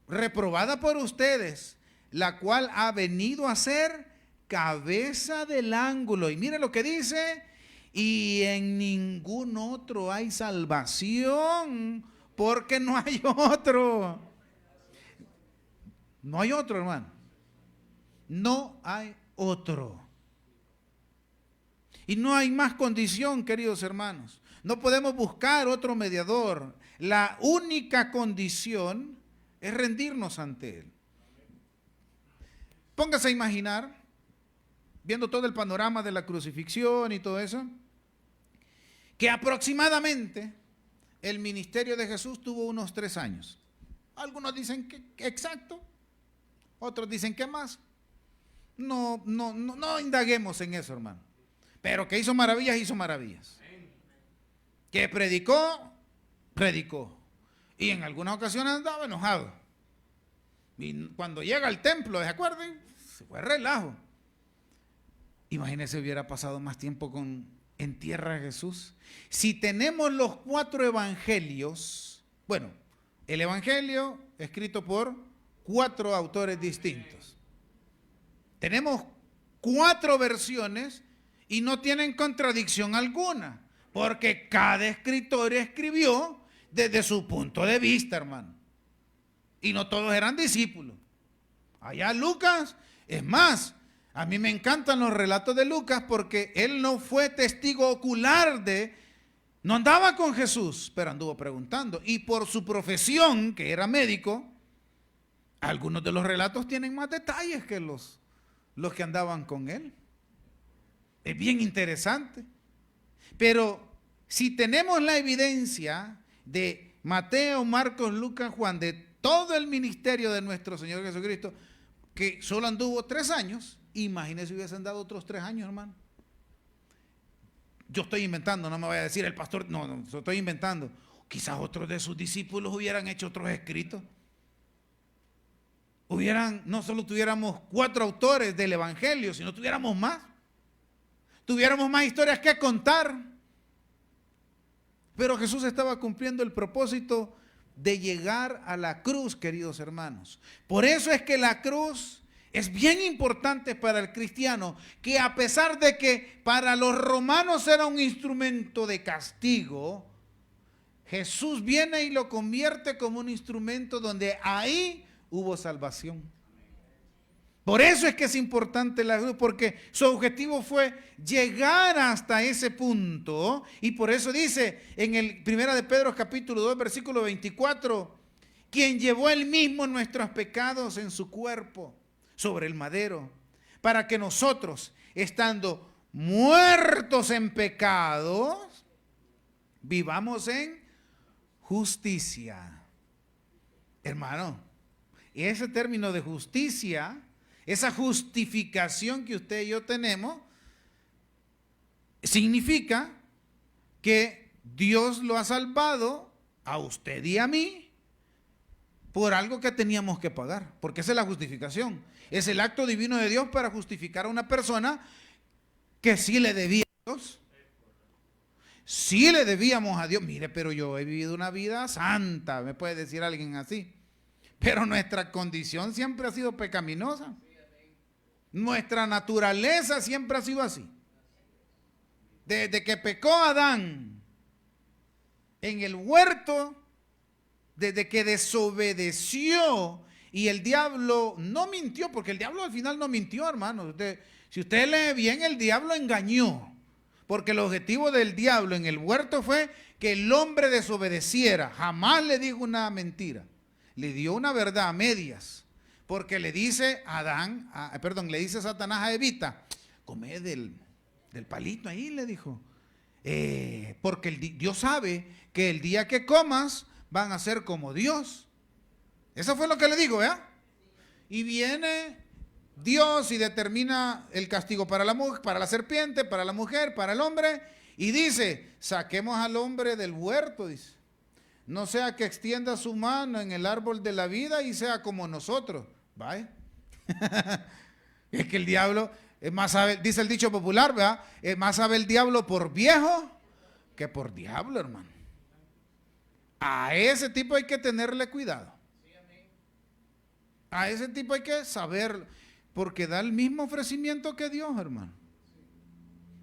reprobada por ustedes, la cual ha venido a ser cabeza del ángulo. Y mire lo que dice, y en ningún otro hay salvación, porque no hay otro. No hay otro, hermano. No hay otro. Y no hay más condición, queridos hermanos. No podemos buscar otro mediador. La única condición es rendirnos ante Él. Póngase a imaginar, viendo todo el panorama de la crucifixión y todo eso, que aproximadamente el ministerio de Jesús tuvo unos 3 años. Algunos dicen que exacto, otros dicen que más. No indaguemos en eso, hermano. Pero que hizo maravillas, hizo maravillas. Que predicó, predicó. Y en algunas ocasiones andaba enojado. Y cuando llega al templo, ¿se acuerdan? Se fue relajo. Imagínense, hubiera pasado más tiempo en tierra de Jesús. Si tenemos los 4 evangelios, bueno, el evangelio escrito por 4 autores distintos. Tenemos 4 versiones y no tienen contradicción alguna, porque cada escritor escribió desde su punto de vista, hermano. Y no todos eran discípulos. Allá Lucas, es más, a mí me encantan los relatos de Lucas porque él no fue testigo ocular no andaba con Jesús, pero anduvo preguntando. Y por su profesión, que era médico, algunos de los relatos tienen más detalles que los que andaban con él. Es bien interesante. Pero si tenemos la evidencia de Mateo, Marcos, Lucas, Juan, de todo el ministerio de nuestro Señor Jesucristo, que solo anduvo 3 años, imagínense si hubiesen dado otros 3 años, hermano. Yo estoy inventando, no me vaya a decir el pastor, no, estoy inventando. Quizás otros de sus discípulos hubieran hecho otros escritos. No solo tuviéramos 4 autores del evangelio, sino tuviéramos más. Tuviéramos más historias que contar. Pero Jesús estaba cumpliendo el propósito de llegar a la cruz, queridos hermanos. Por eso es que la cruz es bien importante para el cristiano, que a pesar de que para los romanos era un instrumento de castigo, Jesús viene y lo convierte como un instrumento donde ahí hubo salvación. Por eso es que es importante la cruz, porque su objetivo fue llegar hasta ese punto. Y por eso dice en el 1 de Pedro capítulo 2 versículo 24, quien llevó él mismo nuestros pecados en su cuerpo sobre el madero, para que nosotros, estando muertos en pecados, vivamos en justicia. Hermano, ese término de justicia, esa justificación que usted y yo tenemos, significa que Dios lo ha salvado a usted y a mí por algo que teníamos que pagar, porque esa es la justificación. Es el acto divino de Dios para justificar a una persona que sí le debía a Dios. Sí le debíamos a Dios. Mire, pero yo he vivido una vida santa, me puede decir alguien así. Pero nuestra condición siempre ha sido pecaminosa. Nuestra naturaleza siempre ha sido así. Desde que pecó Adán en el huerto, desde que desobedeció Y el diablo no mintió, porque el diablo al final no mintió, hermano. Si usted lee bien, el diablo engañó. Porque el objetivo del diablo en el huerto fue que el hombre desobedeciera. Jamás le dijo una mentira. Le dio una verdad a medias. Porque le dice le dice Satanás a Evita, come del palito ahí, le dijo. Porque Dios sabe que el día que comas van a ser como Dios. Eso fue lo que le digo, ¿verdad? Y viene Dios y determina el castigo para la serpiente, para la mujer, para el hombre, y dice, saquemos al hombre del huerto, dice. No sea que extienda su mano en el árbol de la vida y sea como nosotros. ¿Vale? Es que el diablo, es más sabe, dice el dicho popular, ¿verdad? Es más sabe el diablo por viejo que por diablo, hermano. A ese tipo hay que tenerle cuidado. A ese tipo hay que saber, porque da el mismo ofrecimiento que Dios, hermano.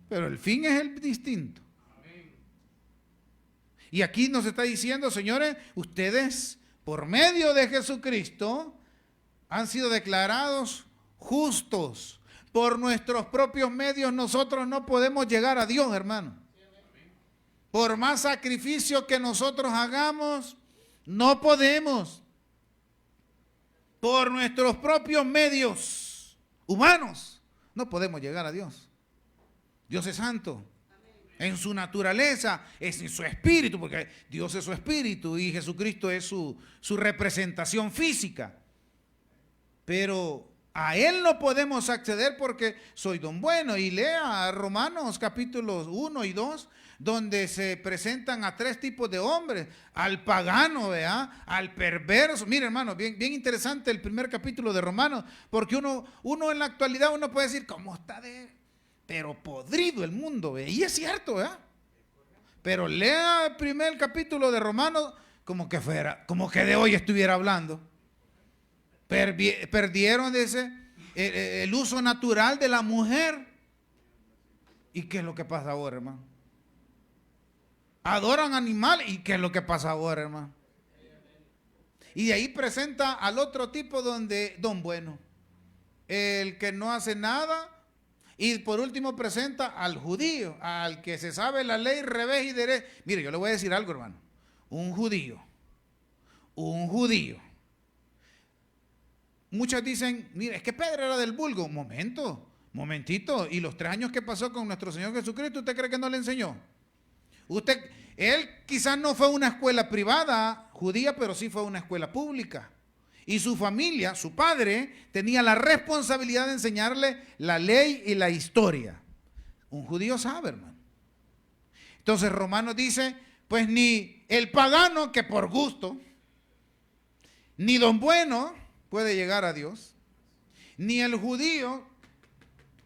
Pero el fin es el distinto. Y aquí nos está diciendo, señores, ustedes por medio de Jesucristo han sido declarados justos. Por nuestros propios medios nosotros no podemos llegar a Dios, hermano. Por más sacrificio que nosotros hagamos, no podemos. Por nuestros propios medios humanos no podemos llegar a Dios. Dios es santo. En su naturaleza, es en su espíritu, porque Dios es su espíritu y Jesucristo es su representación física. Pero a Él no podemos acceder porque soy don bueno. Y lea Romanos capítulos 1 y 2, donde se presentan a 3 tipos de hombres: al pagano, ¿verdad?, al perverso. Mire, hermano, bien interesante el primer capítulo de Romanos, porque uno en la actualidad uno puede decir, ¿cómo está pero podrido el mundo? ¿Ve? Y es cierto, ¿verdad? Pero lea el primer capítulo de Romanos como que de hoy estuviera hablando. Perdieron el uso natural de la mujer. ¿Y qué es lo que pasa ahora, hermano? Adoran animales. ¿Y qué es lo que pasa ahora, hermano? Y de ahí presenta al otro tipo don bueno, el que no hace nada. Y por último presenta al judío, al que se sabe la ley, revés y derecho. Mire, yo le voy a decir algo, hermano. Un judío. Muchos dicen, mire, es que Pedro era del vulgo. Momentito. Y los 3 años que pasó con nuestro Señor Jesucristo, ¿usted cree que no le enseñó? Él quizás no fue a una escuela privada judía, pero sí fue a una escuela pública. Y su familia, su padre, tenía la responsabilidad de enseñarle la ley y la historia. Un judío sabe, hermano. Entonces Romanos dice, pues ni el pagano que por gusto, ni don bueno puede llegar a Dios, ni el judío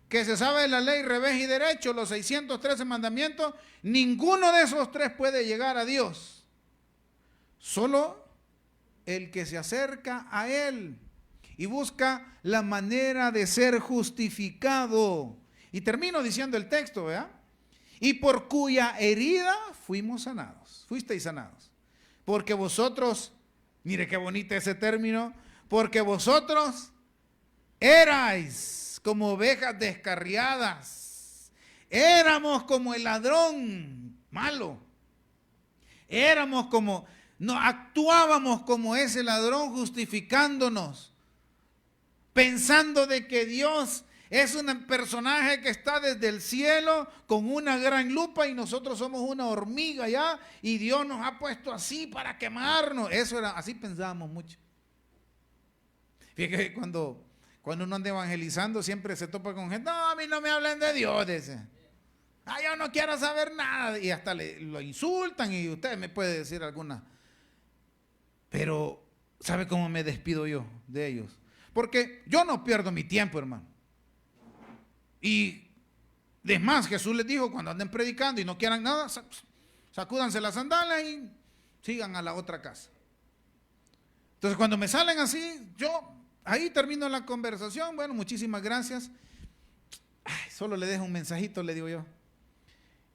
que se sabe la ley, revés y derecho, los 613 mandamientos, ninguno de esos 3 puede llegar a Dios. Solo el que se acerca a Él y busca la manera de ser justificado. Y termino diciendo el texto, ¿verdad? Y por cuya herida fuisteis sanados. Porque vosotros, mire qué bonito ese término, porque vosotros erais como ovejas descarriadas, éramos como el ladrón malo, actuábamos como ese ladrón, justificándonos, pensando de que Dios es un personaje que está desde el cielo con una gran lupa y nosotros somos una hormiga ya, y Dios nos ha puesto así para quemarnos. Así pensábamos mucho. Fíjate que cuando uno anda evangelizando siempre se topa con gente, no, a mí no me hablen de Dios, dice. Yo no quiero saber nada, y hasta lo insultan, y usted me puede decir alguna. Pero, ¿sabe cómo me despido yo de ellos? Porque yo no pierdo mi tiempo, hermano. Y, es más, Jesús les dijo, cuando anden predicando y no quieran nada, sacúdanse las sandalias y sigan a la otra casa. Entonces, cuando me salen así, yo ahí termino la conversación. Bueno, muchísimas gracias. Solo le dejo un mensajito, le digo yo.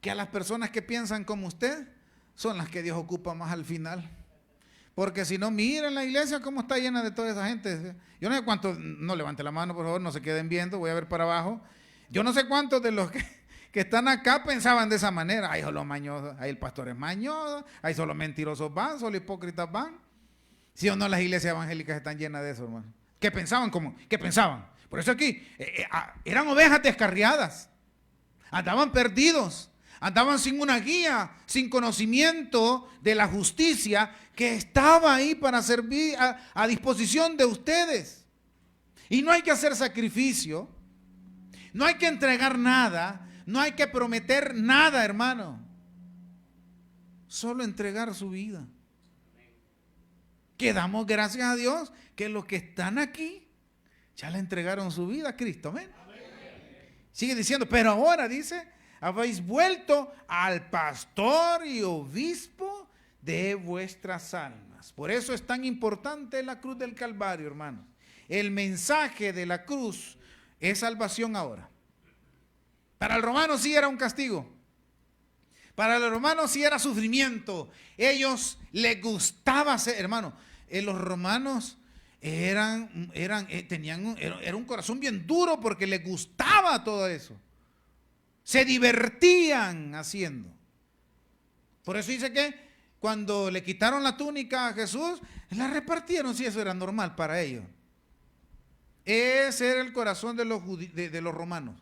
Que a las personas que piensan como usted, son las que Dios ocupa más al final. Porque si no, miren la iglesia cómo está llena de toda esa gente. Yo no sé cuántos, no levante la mano, por favor, no se queden viendo, voy a ver para abajo. Yo no sé cuántos de los que están acá pensaban de esa manera. Ay, solo mañosos, ahí el pastor es mañoso, ahí solo mentirosos van, solo hipócritas van. Si o no, las iglesias evangélicas están llenas de eso, hermano. ¿Qué pensaban? ¿Qué pensaban? Por eso aquí, eran ovejas descarriadas, andaban perdidos, andaban sin una guía, sin conocimiento de la justicia que estaba ahí para servir a disposición de ustedes. Y no hay que hacer sacrificio, no hay que entregar nada, no hay que prometer nada, hermano. Solo entregar su vida. Que damos gracias a Dios que los que están aquí ya le entregaron su vida a Cristo. Amén. Sigue diciendo, pero ahora dice, habéis vuelto al pastor y obispo de vuestras almas. Por eso es tan importante la cruz del Calvario, hermanos. El mensaje de la cruz es salvación ahora. Para el romano sí era un castigo. Para los romanos sí era sufrimiento. Ellos les gustaba ser, hermano. Los romanos era un corazón bien duro porque les gustaba todo eso. Se divertían haciendo. Por eso dice que cuando le quitaron la túnica a Jesús, la repartieron, si eso era normal para ellos. Ese era el corazón de los romanos.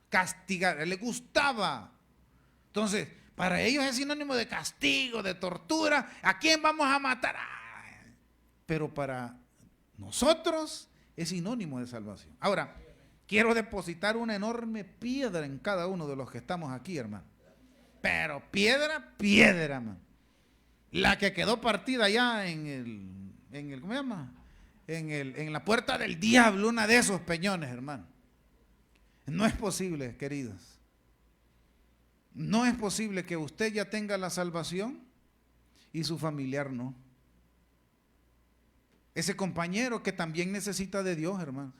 Castigar, les gustaba. Entonces, para ellos es sinónimo de castigo, de tortura. ¿A quién vamos a matar? Pero para nosotros es sinónimo de salvación. Ahora, quiero depositar una enorme piedra en cada uno de los que estamos aquí, hermano. Pero piedra, hermano. La que quedó partida allá en el ¿cómo se llama? En la puerta del diablo, una de esos peñones, hermano. No es posible, queridos. No es posible que usted ya tenga la salvación y su familiar no. Ese compañero que también necesita de Dios, hermano.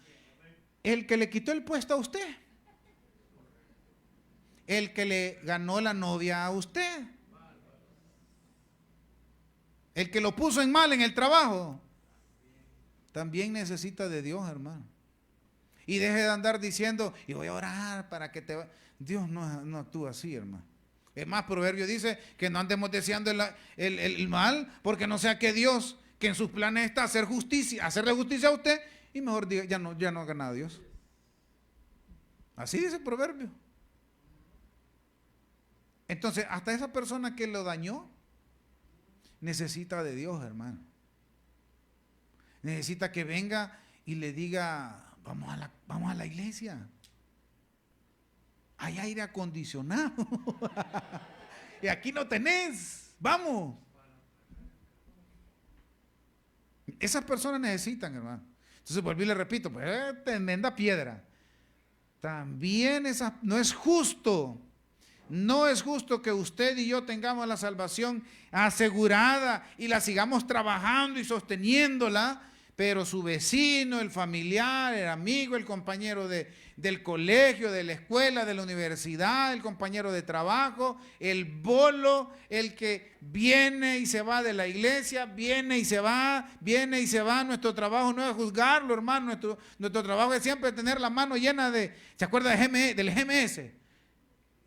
El que le quitó el puesto a usted. El que le ganó la novia a usted. El que lo puso en mal en el trabajo. También necesita de Dios, hermano. Y deje de andar diciendo, y voy a orar para que te vaya. Dios no actúa así, hermano. Es más, Proverbio dice que no andemos deseando el mal, porque no sea que Dios, que en sus planes está hacerle justicia a usted, y mejor diga, ya no haga nada a Dios. Así dice el Proverbio. Entonces, hasta esa persona que lo dañó, necesita de Dios, hermano. Necesita que venga y le diga, vamos a la iglesia. Hay aire acondicionado. Y aquí no tenés. Vamos. Esas personas necesitan, hermano. Entonces, volví y le repito, pues tremenda piedra. También no es justo. No es justo que usted y yo tengamos la salvación asegurada y la sigamos trabajando y sosteniéndola, pero su vecino, el familiar, el amigo, el compañero del colegio, de la escuela, de la universidad, el compañero de trabajo, el bolo, el que viene y se va de la iglesia, viene y se va. Nuestro trabajo no es juzgarlo, hermano. Nuestro trabajo es siempre tener la mano llena ¿se acuerda del GMS?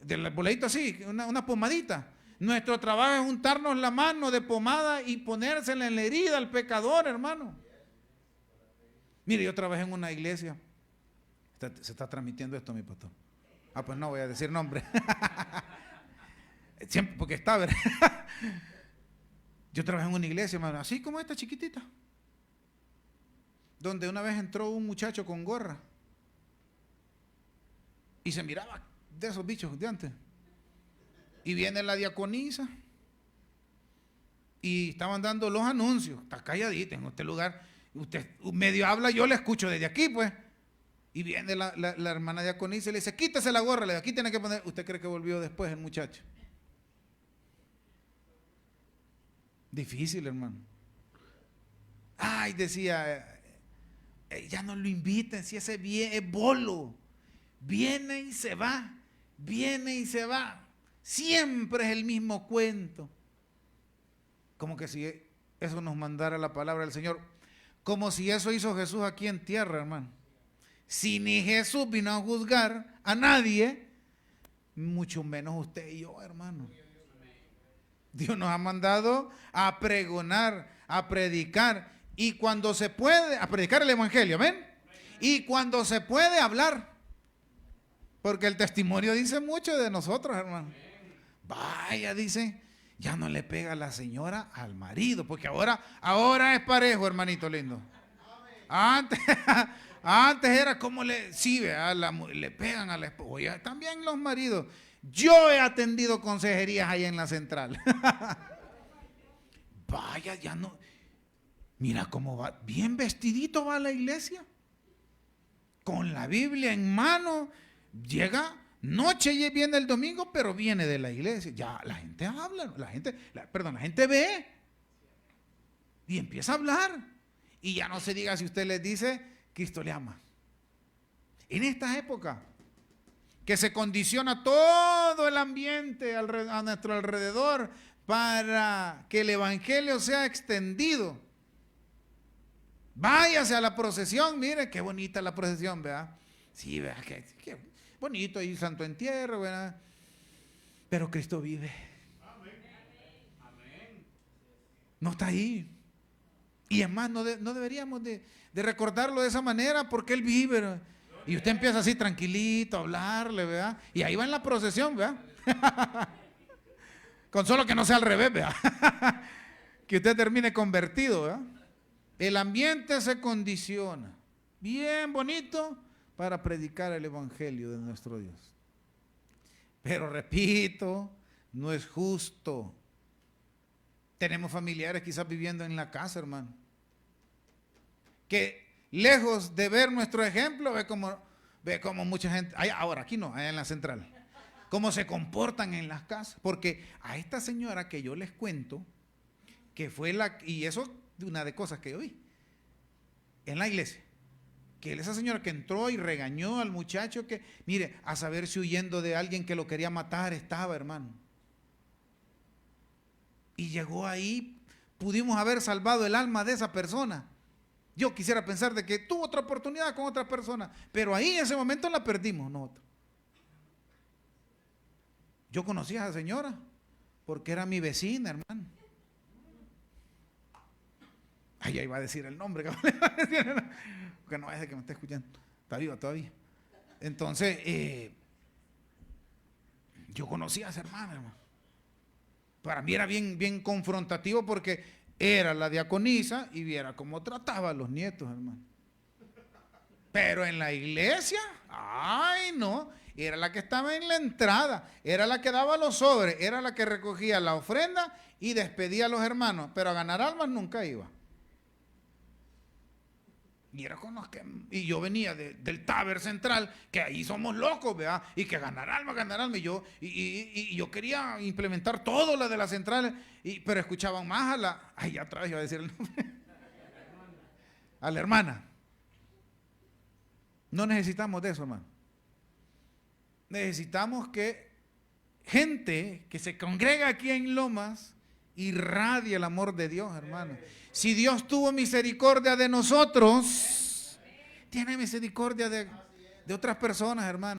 Del boleto así, una pomadita. Nuestro trabajo es untarnos la mano de pomada y ponérsela en la herida al pecador, hermano. Mire, yo trabajé en una iglesia. Se está transmitiendo esto, mi pastor. Pues no voy a decir nombre. Siempre, porque está, ¿verdad? Yo trabajé en una iglesia, hermano, así como esta chiquitita, donde una vez entró un muchacho con gorra y se miraba de esos bichos de antes. Y viene la diaconisa y estaban dando los anuncios. Está calladita en este lugar. Usted medio habla, yo le escucho desde aquí, pues. Y viene la hermana diaconisa y le dice, quítese la gorra, aquí tiene que poner. ¿Usted cree que volvió después el muchacho? Difícil, hermano. Ay, decía, ya no lo inviten, si ese es bolo. Viene y se va. Siempre es el mismo cuento. Como que si Eso nos mandara la palabra del Señor. Como si eso hizo Jesús aquí en tierra, hermano. Si ni Jesús vino a juzgar a nadie, mucho menos usted y yo, hermano. Dios nos ha mandado a pregonar, a predicar, y cuando se puede, a predicar el evangelio, ¿amén? Y cuando se puede hablar, porque el testimonio dice mucho de nosotros, hermano. Vaya, dice, ya no le pega la señora al marido, porque ahora es parejo, hermanito lindo. Antes era como le pegan a la esposa. También los maridos. Yo he atendido consejerías ahí en la central. Vaya, ya no. Mira cómo va. Bien vestidito va a la iglesia. Con la Biblia en mano. Llega noche y viene el domingo, pero viene de la iglesia. Ya la gente habla. La gente ve. Y empieza a hablar. Y ya no se diga si usted les dice, Cristo le ama. En esta época, que se condiciona todo el ambiente a nuestro alrededor para que el evangelio sea extendido. Váyase a la procesión, mire qué bonita la procesión, ¿verdad? Sí, ¿verdad? Qué bonito ahí Santo Entierro, ¿verdad? Pero Cristo vive. No está ahí. Y es más, no deberíamos de recordarlo de esa manera porque Él vive, ¿verdad? Y usted empieza así tranquilito a hablarle, ¿verdad? Y ahí va en la procesión, ¿verdad? Con solo que no sea al revés, ¿verdad? Que usted termine convertido, ¿verdad? El ambiente se condiciona. Bien bonito para predicar el evangelio de nuestro Dios. Pero repito, no es justo. Tenemos familiares quizás viviendo en la casa, hermano, que lejos de ver nuestro ejemplo, ve como mucha gente, ahora aquí no, allá en la central, cómo se comportan en las casas. Porque a esta señora que yo les cuento, que fue y eso es una de cosas que yo vi en la iglesia, que esa señora que entró y regañó al muchacho que, mire, a saber si huyendo de alguien que lo quería matar estaba, hermano. Y llegó ahí, pudimos haber salvado el alma de esa persona. Yo quisiera pensar de que tuvo otra oportunidad con otra persona, pero ahí en ese momento la perdimos nosotros. Yo conocí a esa señora porque era mi vecina, hermano. Ay, ahí va a decir el nombre, porque no es de que me esté escuchando. Está viva todavía. Entonces, yo conocí a esa hermana. Para mí era bien confrontativo porque era la diaconisa y viera cómo trataba a los nietos, hermano. Pero en la iglesia, ay no, era la que estaba en la entrada, era la que daba los sobres, era la que recogía la ofrenda y despedía a los hermanos, pero a ganar almas nunca iba. Y era con los que, y yo venía del Taber Central, que ahí somos locos, ¿verdad? Y que ganar alma. Y yo quería implementar todo lo de las centrales, pero escuchaban más ay, atrás iba a decir el nombre, a la hermana. No necesitamos de eso, hermano. Necesitamos que gente que se congrega aquí en Lomas irradie el amor de Dios, hermano. Si Dios tuvo misericordia de nosotros, tiene misericordia de otras personas, hermano.